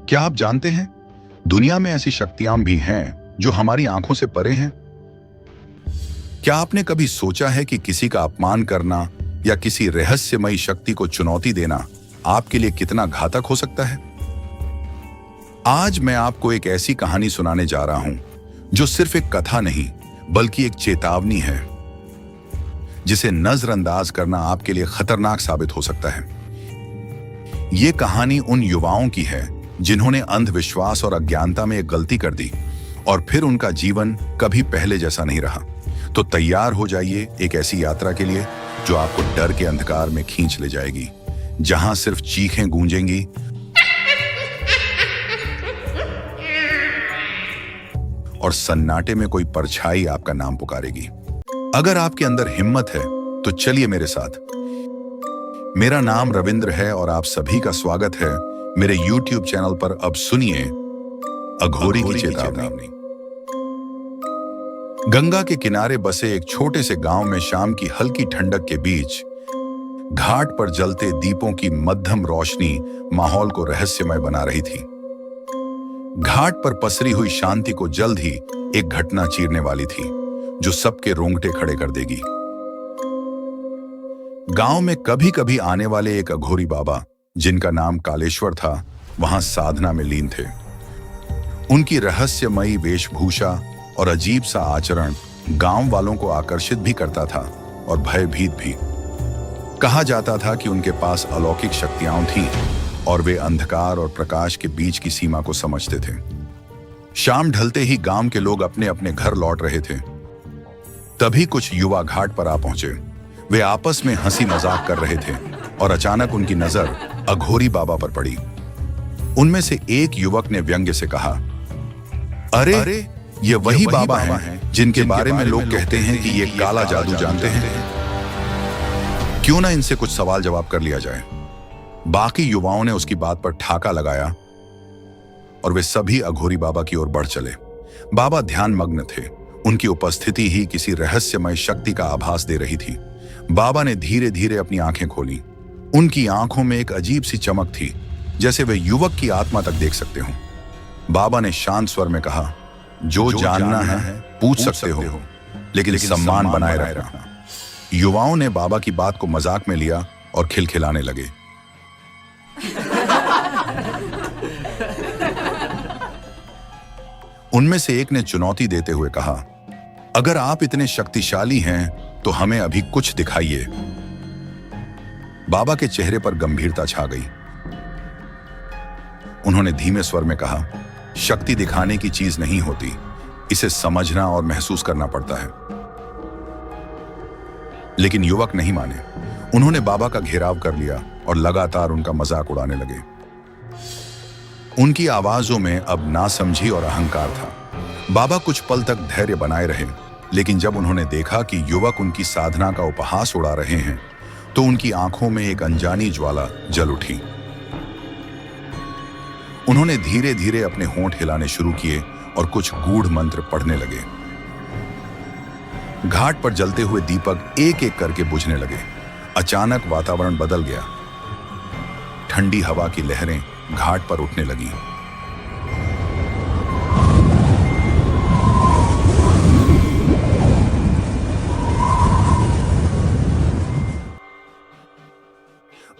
क्या आप जानते हैं, दुनिया में ऐसी शक्तियां भी हैं जो हमारी आंखों से परे हैं। क्या आपने कभी सोचा है कि किसी का अपमान करना या किसी रहस्यमयी शक्ति को चुनौती देना आपके लिए कितना घातक हो सकता है? आज मैं आपको एक ऐसी कहानी सुनाने जा रहा हूं जो सिर्फ एक कथा नहीं बल्कि एक चेतावनी है, जिसे नजरअंदाज करना आपके लिए खतरनाक साबित हो सकता है। यह कहानी उन युवाओं की है जिन्होंने अंधविश्वास और अज्ञानता में एक गलती कर दी और फिर उनका जीवन कभी पहले जैसा नहीं रहा। तो तैयार हो जाइए एक ऐसी यात्रा के लिए जो आपको डर के अंधकार में खींच ले जाएगी, जहां सिर्फ चीखें गूंजेंगी और सन्नाटे में कोई परछाई आपका नाम पुकारेगी। अगर आपके अंदर हिम्मत है तो चलिए मेरे साथ। मेरा नाम रविंद्र है और आप सभी का स्वागत है मेरे YouTube चैनल पर। अब सुनिए अघोरी की चेतावनी। गंगा के किनारे बसे एक छोटे से गांव में शाम की हल्की ठंडक के बीच घाट पर जलते दीपों की मध्यम रोशनी माहौल को रहस्यमय बना रही थी। घाट पर पसरी हुई शांति को जल्द ही एक घटना चीरने वाली थी जो सबके रोंगटे खड़े कर देगी। गांव में कभी कभी आने वाले एक अघोरी बाबा, जिनका नाम कालेश्वर था, वहां साधना में लीन थे। उनकी रहस्यमयी वेशभूषा और अजीब सा आचरण गांव वालों को आकर्षित भी करता था और भयभीत भी। कहा जाता था कि उनके पास अलौकिक शक्तियां थीं और वे अंधकार और प्रकाश के बीच की सीमा को समझते थे। शाम ढलते ही गांव के लोग अपने अपने घर लौट रहे थे। तभी कुछ युवा घाट पर आ पहुंचे। वे आपस में हंसी मजाक कर रहे थे और अचानक उनकी नजर अघोरी बाबा पर पड़ी। उनमें से एक युवक ने व्यंग्य से कहा, अरे ये वही बाबा हैं जिनके बारे में लोग कहते हैं कि ये काला जादू जानते हैं। क्यों ना इनसे कुछ सवाल जवाब कर लिया जाए। बाकी युवाओं ने उसकी बात पर ठाका लगाया और वे सभी अघोरी बाबा की ओर बढ़ चले। बाबा ध्यान मग्न थे। उनकी उपस्थिति ही किसी रहस्यमय शक्ति का आभास दे रही थी। बाबा ने धीरे धीरे अपनी आंखें खोली। उनकी आंखों में एक अजीब सी चमक थी, जैसे वे युवक की आत्मा तक देख सकते हो। बाबा ने शांत स्वर में कहा, जो जानना है पूछ सकते हो, लेकिन सम्मान बनाए रखना। युवाओं ने बाबा की बात को मजाक में लिया और खिलखिलाने लगे। उनमें से एक ने चुनौती देते हुए कहा, अगर आप इतने शक्तिशाली हैं तो हमें अभी कुछ दिखाइए। बाबा के चेहरे पर गंभीरता छा गई। उन्होंने धीमे स्वर में कहा, शक्ति दिखाने की चीज नहीं होती, इसे समझना और महसूस करना पड़ता है। लेकिन युवक नहीं माने। उन्होंने बाबा का घेराव कर लिया और लगातार उनका मजाक उड़ाने लगे। उनकी आवाजों में अब नासमझी और अहंकार था। बाबा कुछ पल तक धैर्य बनाए रहे, लेकिन जब उन्होंने देखा कि युवक उनकी साधना का उपहास उड़ा रहे हैं, तो उनकी आंखों में एक अनजानी ज्वाला जल उठी। उन्होंने धीरे धीरे अपने होंठ हिलाने शुरू किए और कुछ गूढ़ मंत्र पढ़ने लगे। घाट पर जलते हुए दीपक एक एक करके बुझने लगे। अचानक वातावरण बदल गया। ठंडी हवा की लहरें घाट पर उठने लगी।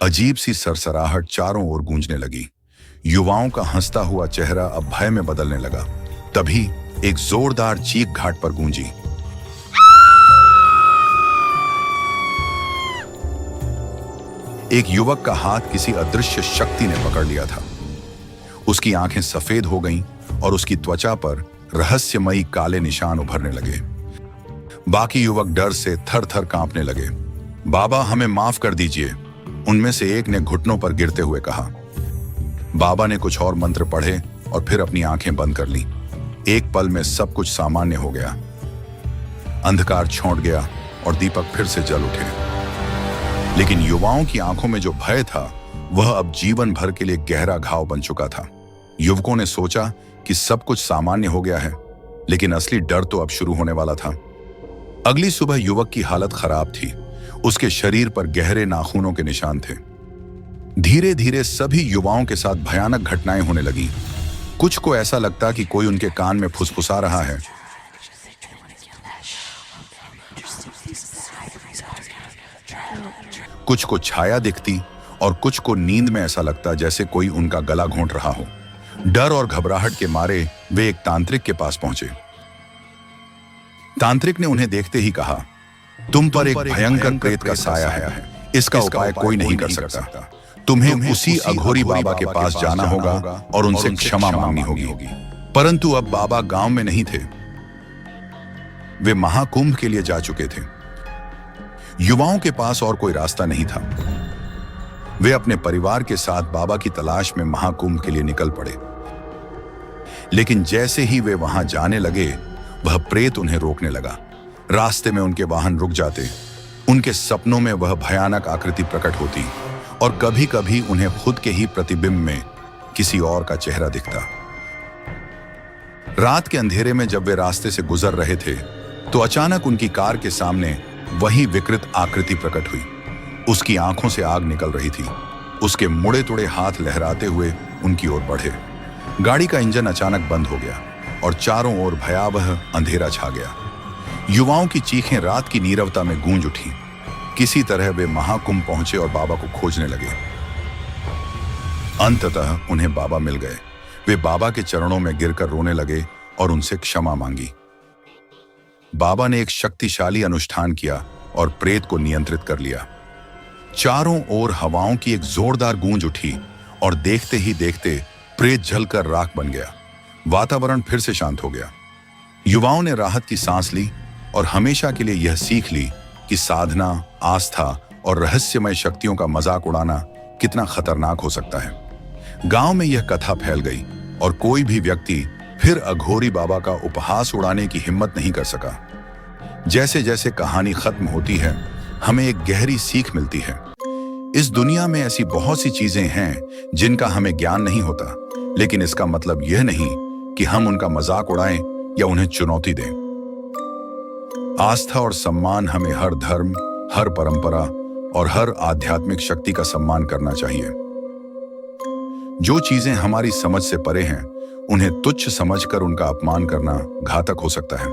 अजीब सी सरसराहट चारों ओर गूंजने लगी। युवाओं का हंसता हुआ चेहरा अब भय में बदलने लगा। तभी एक जोरदार चीख घाट पर गूंजी। एक युवक का हाथ किसी अदृश्य शक्ति ने पकड़ लिया था। उसकी आंखें सफेद हो गईं और उसकी त्वचा पर रहस्यमयी काले निशान उभरने लगे। बाकी युवक डर से थर-थर कांपने लगे। बाबा, हमें माफ कर दीजिए, उनमें से एक ने घुटनों पर गिरते हुए कहा। बाबा ने कुछ और मंत्र पढ़े और फिर अपनी आंखें बंद कर ली। एक पल में सब कुछ सामान्य हो गया। अंधकार छौंट गया और दीपक फिर से जल उठे। लेकिन युवाओं की आंखों में जो भय था, वह अब जीवन भर के लिए गहरा घाव बन चुका था। युवकों ने सोचा कि सब कुछ सामान्य हो गया है, लेकिन असली डर तो अब शुरू होने वाला था। अगली सुबह युवक की हालत खराब थी। उसके शरीर पर गहरे नाखूनों के निशान थे। धीरे धीरे सभी युवाओं के साथ भयानक घटनाएं होने लगी। कुछ को ऐसा लगता कि कोई उनके कान में फुसफुसा रहा है, कुछ को छाया दिखती और कुछ को नींद में ऐसा लगता जैसे कोई उनका गला घोंट रहा हो। डर और घबराहट के मारे वे एक तांत्रिक के पास पहुंचे। तांत्रिक ने उन्हें देखते ही कहा, तुम पर एक भयंकर प्रेत का साया है, इसका उपाय कोई नहीं कर सकता। तुम्हें उसी अघोरी बाबा के पास जाना होगा और उनसे क्षमा मांगनी होगी। परंतु अब बाबा गांव में नहीं थे, वे महाकुंभ के लिए जा चुके थे। युवाओं के पास और कोई रास्ता नहीं था। वे अपने परिवार के साथ बाबा की तलाश में महाकुंभ के लिए निकल पड़े। लेकिन जैसे ही वे वहां जाने लगे, वह प्रेत उन्हें रोकने लगा। रास्ते में उनके वाहन रुक जाते, उनके सपनों में वह भयानक आकृति प्रकट होती और कभी कभी उन्हें खुद के ही प्रतिबिंब में किसी और का चेहरा दिखता। रात के अंधेरे में जब वे रास्ते से गुजर रहे थे, तो अचानक उनकी कार के सामने वही विकृत आकृति प्रकट हुई। उसकी आंखों से आग निकल रही थी। उसके मुड़े तुड़े हाथ लहराते हुए उनकी ओर बढ़े। गाड़ी का इंजन अचानक बंद हो गया और चारों ओर भयावह अंधेरा छा गया। युवाओं की चीखें रात की नीरवता में गूंज उठी। किसी तरह वे महाकुंभ पहुंचे और बाबा को खोजने लगे। अंततः उन्हें बाबा मिल गए। वे बाबा के चरणों में गिरकर रोने लगे और उनसे क्षमा मांगी। बाबा ने एक शक्तिशाली अनुष्ठान किया और प्रेत को नियंत्रित कर लिया। चारों ओर हवाओं की एक जोरदार गूंज उठी और देखते ही देखते प्रेत जलकर राख बन गया। वातावरण फिर से शांत हो गया। युवाओं ने राहत की सांस ली और हमेशा के लिए यह सीख ली कि साधना, आस्था और रहस्यमय शक्तियों का मजाक उड़ाना कितना खतरनाक हो सकता है। गांव में यह कथा फैल गई और कोई भी व्यक्ति फिर अघोरी बाबा का उपहास उड़ाने की हिम्मत नहीं कर सका। जैसे जैसे कहानी खत्म होती है, हमें एक गहरी सीख मिलती है। इस दुनिया में ऐसी बहुत सी चीजें हैं जिनका हमें ज्ञान नहीं होता, लेकिन इसका मतलब यह नहीं कि हम उनका मजाक उड़ाएं या उन्हें चुनौती दें। आस्था और सम्मान हमें हर धर्म, हर परंपरा और हर आध्यात्मिक शक्ति का सम्मान करना चाहिए। जो चीजें हमारी समझ से परे हैं, उन्हें तुच्छ समझकर उनका अपमान करना घातक हो सकता है।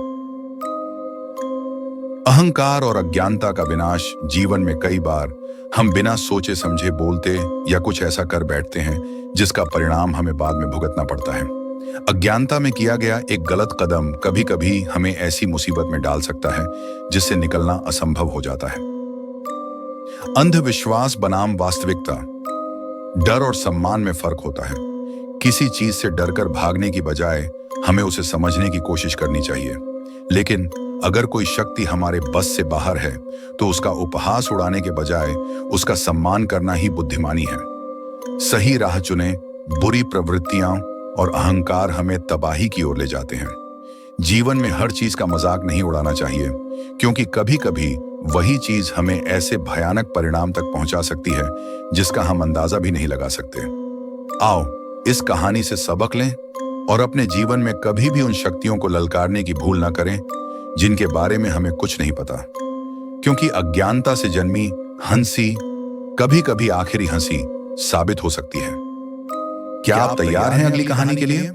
अहंकार और अज्ञानता का विनाश जीवन में कई बार हम बिना सोचे समझे बोलते या कुछ ऐसा कर बैठते हैं जिसका परिणाम हमें बाद में भुगतना पड़ता है। अज्ञानता में किया गया एक गलत कदम कभी कभी हमें ऐसी मुसीबत में डाल सकता है जिससे निकलना असंभव हो जाता है। अंधविश्वास बनाम वास्तविकता। डर और सम्मान में फर्क होता है। किसी चीज से डरकर भागने की बजाय हमें उसे समझने की कोशिश करनी चाहिए। लेकिन अगर कोई शक्ति हमारे बस से बाहर है, तो उसका उपहास उड़ाने के बजाय उसका सम्मान करना ही बुद्धिमानी है। सही राह चुने, बुरी प्रवृत्तियां और अहंकार हमें तबाही की ओर ले जाते हैं। जीवन में हर चीज का मजाक नहीं उड़ाना चाहिए, क्योंकि कभी कभी वही चीज हमें ऐसे भयानक परिणाम तक पहुंचा सकती है जिसका हम अंदाजा भी नहीं लगा सकते। आओ इस कहानी से सबक लें और अपने जीवन में कभी भी उन शक्तियों को ललकारने की भूल ना करें जिनके बारे में हमें कुछ नहीं पता, क्योंकि अज्ञानता से जन्मी हंसी कभी कभी आखिरी हंसी साबित हो सकती है। क्या आप तैयार हैं अगली कहानी के लिए?